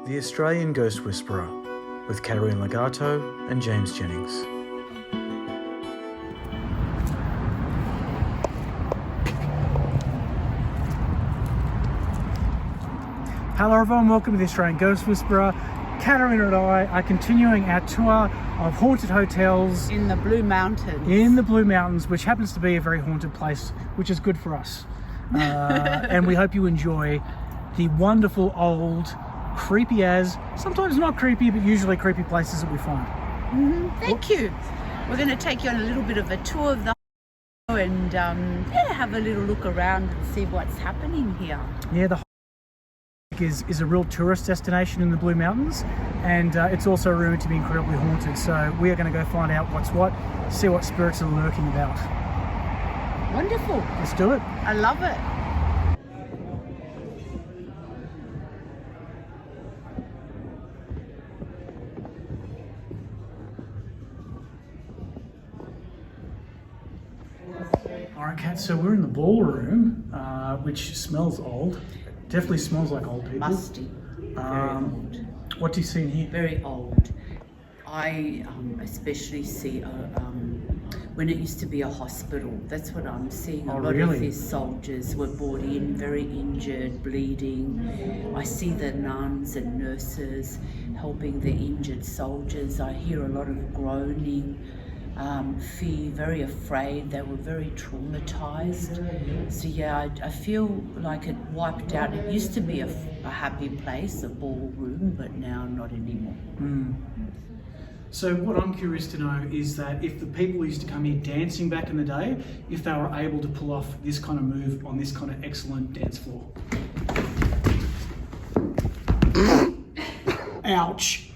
The Australian Ghost Whisperer with Katerine Legato and James Jennings. Hello everyone, welcome to the Australian Ghost Whisperer. Katerine and I are continuing our tour of haunted hotels in the Blue Mountains. In the Blue Mountains, which happens to be a very haunted place, which is good for us. And we hope you enjoy the wonderful old, creepy as, sometimes not creepy, but usually creepy places that we find. Thank you. We're going to take you on a little bit of a tour of the and have a little look around and see what's happening here. Yeah, the is a real tourist destination in the Blue Mountains, and it's also rumored to be incredibly haunted. So we are going to go find out what's what, see what spirits are lurking about. Wonderful. Let's do it. I love it. Alright, Kat, so we're in the ballroom, which smells old. Definitely smells like old people. Musty. Very old. What do you see in here? Very old. I especially see when it used to be a hospital. That's what I'm seeing. A lot of these soldiers were brought in very injured, bleeding. I see the nuns and nurses helping the injured soldiers. I hear a lot of groaning. Fear, very afraid. They were very traumatized. So yeah, I feel like it wiped out. It used to be a happy place, a ballroom, but now not anymore. So what I'm curious to know is that if the people who used to come here dancing back in the day, if they were able to pull off this kind of move on this kind of excellent dance floor. Ouch.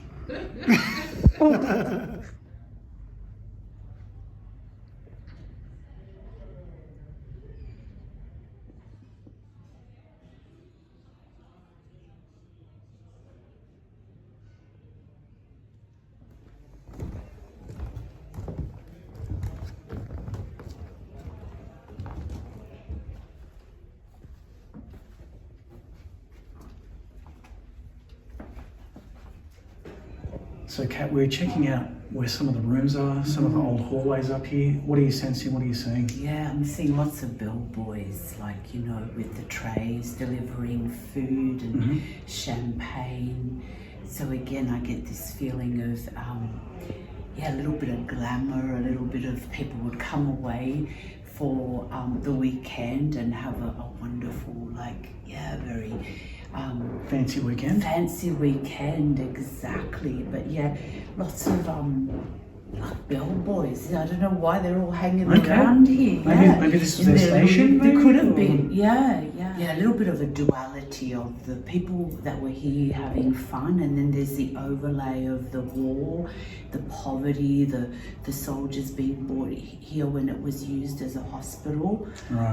So Kat, we're checking out where some of the rooms are, some of the old hallways up here. What are you sensing? What are you seeing? Yeah, I'm seeing lots of bellboys, like, you know, with the trays delivering food and champagne. So again, I get this feeling of, a little bit of glamour, a little bit of people would come away for the weekend and have a wonderful, very... fancy weekend? Fancy weekend, exactly. But yeah, lots of bellboys. I don't know why they're all hanging around here. Maybe this was their station? There could have been, yeah. A little bit of a duality of the people that were here having fun, and then there's the overlay of the war, the poverty, the soldiers being brought here when it was used as a hospital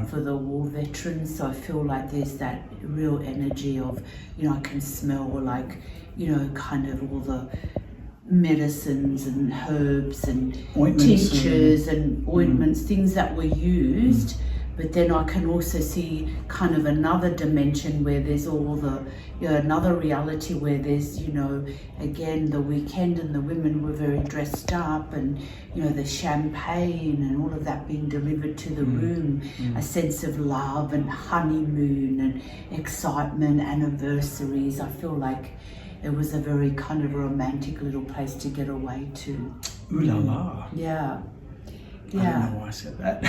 for the war veterans. So I feel like there's that real energy of, I can smell kind of all the medicines and herbs and tinctures and ointments, things that were used. But then I can also see kind of another dimension where there's all the, another reality where there's, again, the weekend and the women were very dressed up and, the champagne and all of that being delivered to the room, a sense of love and honeymoon and excitement, anniversaries. I feel like it was a very kind of romantic little place to get away to. Ooh la la. Yeah. I don't know why I said that.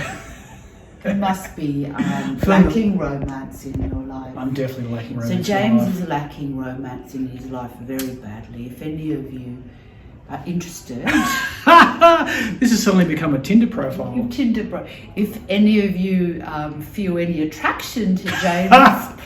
You must be lacking romance in your life. I'm definitely lacking romance. So James is lacking romance in his life very badly. If any of you are interested... This has suddenly become a Tinder profile. If any of you feel any attraction to James,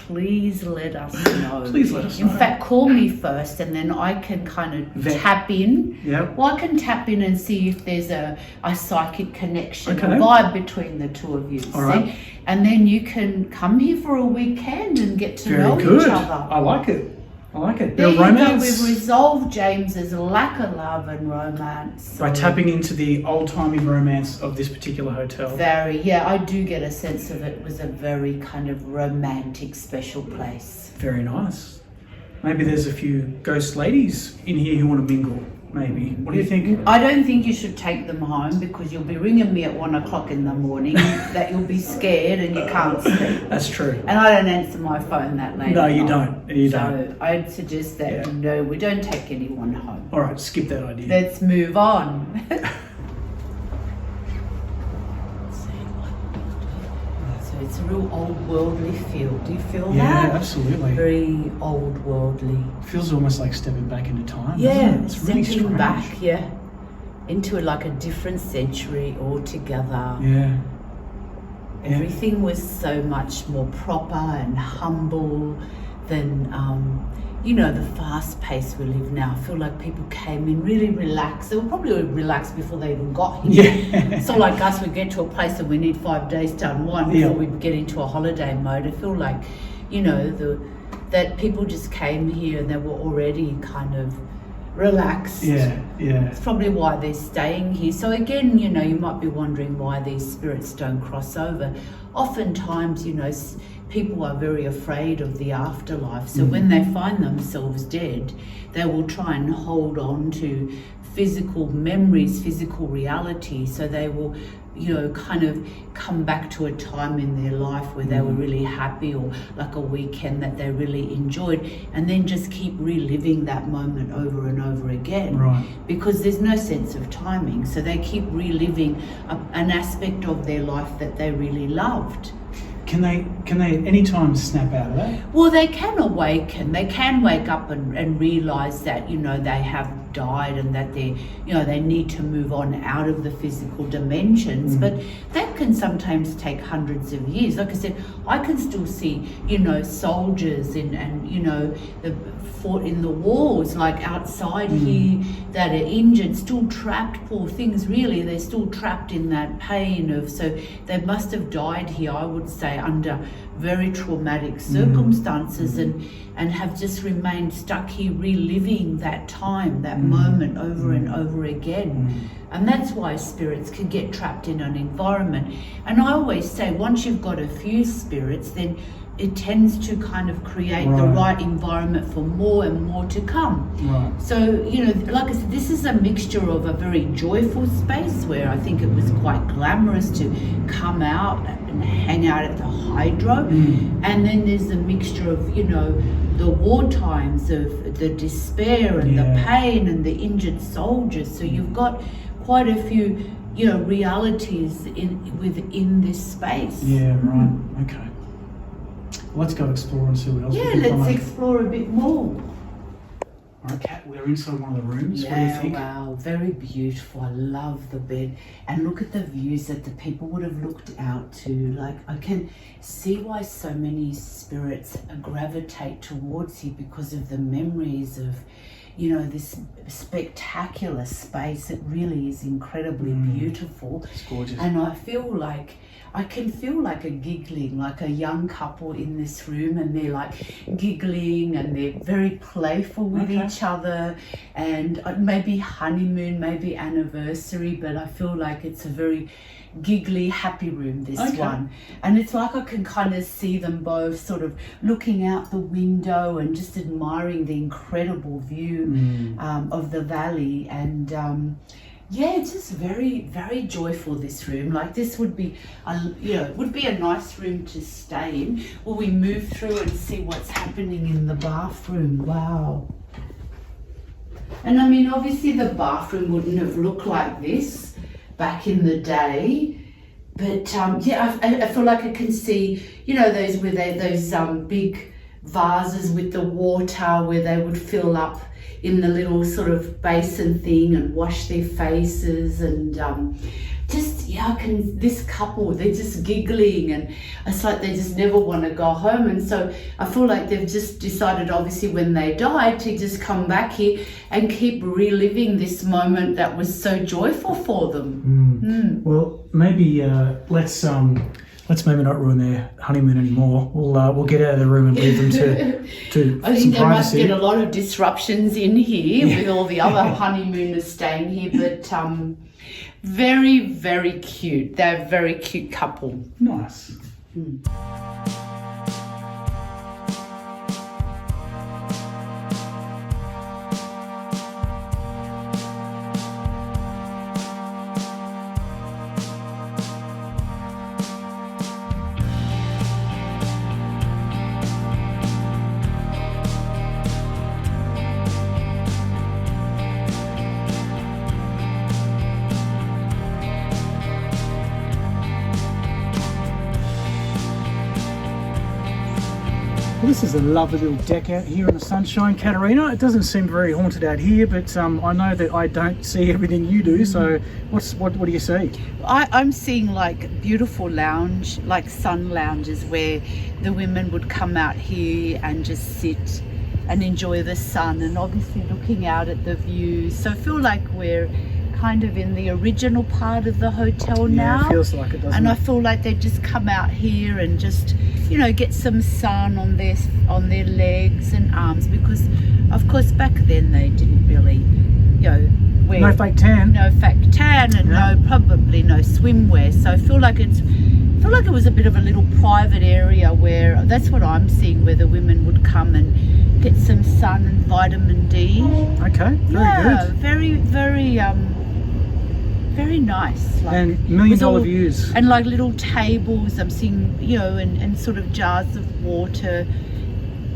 please let us know. Please let us know. In fact, call me first and then I can kind of tap in. Yep. Well, I can tap in and see if there's a psychic connection, a vibe between the two of you. All right. And then you can come here for a weekend and get to know each other. I like it. There you go. We've resolved James's lack of love and romance. By tapping into the old-timey romance of this particular hotel. I do get a sense of it was a very kind of romantic, special place. Very nice. Maybe there's a few ghost ladies in here who want to mingle. Maybe. What do you think? I don't think you should take them home because you'll be ringing me at 1 o'clock in the morning that you'll be scared and you can't sleep. That's true. And I don't answer my phone that late. No, you don't. You don't. So I'd suggest that no, we don't take anyone home. All right, skip that idea. Let's move on. So it's a real old worldly feel. Do you feel that? Yeah, absolutely. Very old worldly. Feels almost like stepping back into time. Yeah, doesn't it? It's really stepping strange. back, yeah, into like a different century altogether. Yeah. Everything was so much more proper and humble than, the fast pace we live now. I feel like people came in really relaxed. They were probably relaxed before they even got here. Yeah. So like us, we get to a place and we need 5 days to unwind before we get into a holiday mode. I feel like, that people just came here and they were already kind of relaxed. Yeah. It's probably why they're staying here. So again, you might be wondering why these spirits don't cross over. Oftentimes, people are very afraid of the afterlife. So when they find themselves dead, they will try and hold on to physical memories, physical reality. So they will, kind of come back to a time in their life where they were really happy, or like a weekend that they really enjoyed, and then just keep reliving that moment over and over again. Right. Because there's no sense of timing. So they keep reliving an aspect of their life that they really loved. Can they at any time snap out of that? Well, they can awaken. They can wake up and realise that, they have died and that they need to move on out of the physical dimensions. But that can sometimes take hundreds of years. Like I said, I can still see, soldiers and the fought in the wars, like outside here, that are injured, still trapped, poor things, really. They're still trapped in that pain of, so they must have died here, I would say, under very traumatic circumstances and have just remained stuck here reliving that time, that moment over and over again. And that's why spirits can get trapped in an environment. And I always say, once you've got a few spirits, then it tends to kind of create the right environment for more and more to come. Right. So, like I said, this is a mixture of a very joyful space where I think it was quite glamorous to come out and hang out at the hydro. And then there's a mixture of, the war times, of the despair and the pain and the injured soldiers. So you've got quite a few, realities within this space. Yeah, right. Okay. Let's go explore and see what else we can find. Let's explore a bit more. All right, Kat, we're inside one of the rooms. Yeah, what do you think? wow, very beautiful. I love the bed. And look at the views that the people would have looked out to. Like, I can see why so many spirits gravitate towards you, because of the memories of, this spectacular space. It really is incredibly beautiful. It's gorgeous. And I can feel like a giggling, like a young couple in this room, and they're like giggling and they're very playful with each other, and maybe honeymoon, maybe anniversary, but I feel like it's a very giggly, happy room, this one. And it's like I can kind of see them both sort of looking out the window and just admiring the incredible view of the valley. And it's just very, very joyful, this room. Like, this would be a nice room to stay in. Will we move through and see what's happening in the bathroom? Wow. And I mean, obviously the bathroom wouldn't have looked like this back in the day, but I feel like I can see, those big vases with the water where they would fill up in the little sort of basin thing and wash their faces, and this couple, they're just giggling, and it's like they just never want to go home. And so I feel like they've just decided, obviously when they died, to just come back here and keep reliving this moment that was so joyful for them. Well, maybe let's maybe not ruin their honeymoon anymore. We'll get out of the room and leave them to I think some they must privacy. get a lot of disruptions in here with all the other honeymooners staying here, but very, very cute. They're a very cute couple. Nice. This is a lovely little deck out here in the sunshine, Katerina. It doesn't seem very haunted out here, but I know that I don't see everything you do. So what do you see? I'm seeing like beautiful lounge, like sun lounges where the women would come out here and just sit and enjoy the sun, and obviously looking out at the views. So I feel like we're kind of in the original part of the hotel now. Yeah, it feels like it, doesn't and it? I feel like they just come out here and just, you know, get some sun on their legs and arms, because of course back then they didn't really, you know, wear No fake tan. no fake tan, and probably no swimwear. So I feel like it was a bit of a little private area where that's what I'm seeing, where the women would come and get some sun and vitamin D. Okay, very good. Very nice. Like, And $1 million with views. and like little tables, I'm seeing, you know, and sort of jars of water.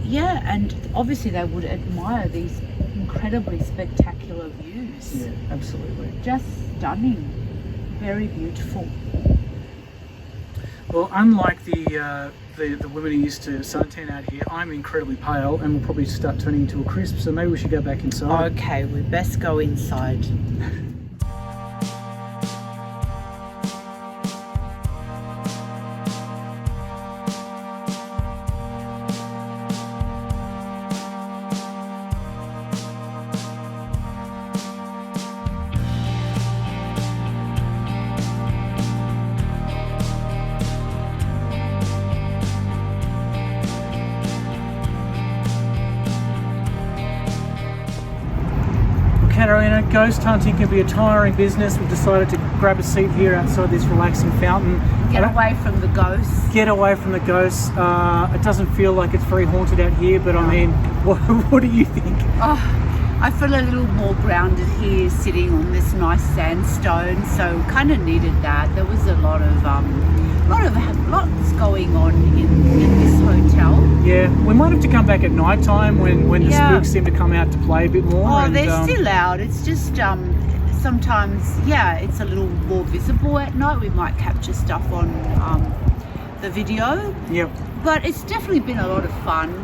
Yeah, and obviously they would admire these incredibly spectacular views. Yeah, absolutely. Just stunning. Very beautiful. Well, unlike the women who used to suntan out here, I'm incredibly pale and will probably start turning into a crisp, so maybe we should go back inside. Okay, we best go inside. Katerina, ghost hunting can be a tiring business. We've decided to grab a seat here outside this relaxing fountain. Get away from the ghosts. Get away from the ghosts. It doesn't feel like it's very haunted out here, but I mean, what do you think? Oh, I feel a little more grounded here, sitting on this nice sandstone. So kind of needed that. There was a lot of lots going on in this hotel. Yeah, we might have to come back at night time when the spooks seem to come out to play a bit more. Oh, and, they're still out. It's just sometimes, it's a little more visible at night. We might capture stuff on the video. Yep. But it's definitely been a lot of fun.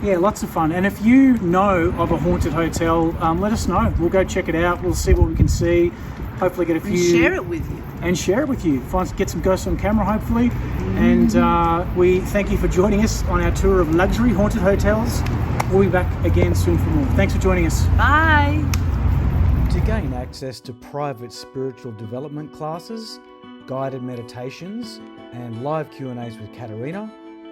Yeah, lots of fun. And if you know of a haunted hotel, let us know. We'll go check it out. We'll see what we can see. Hopefully get a few... And share it with you. And share it with you. Get some ghosts on camera, hopefully. And we thank you for joining us on our tour of luxury haunted hotels. We'll be back again soon for more. Thanks for joining us. Bye. To gain access to private spiritual development classes, guided meditations, and live Q&As with Katerina,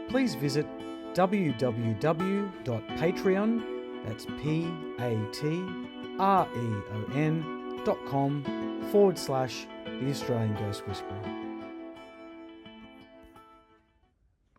please visit www.patreon, that's patreon.com/The Australian Ghost Whisperer.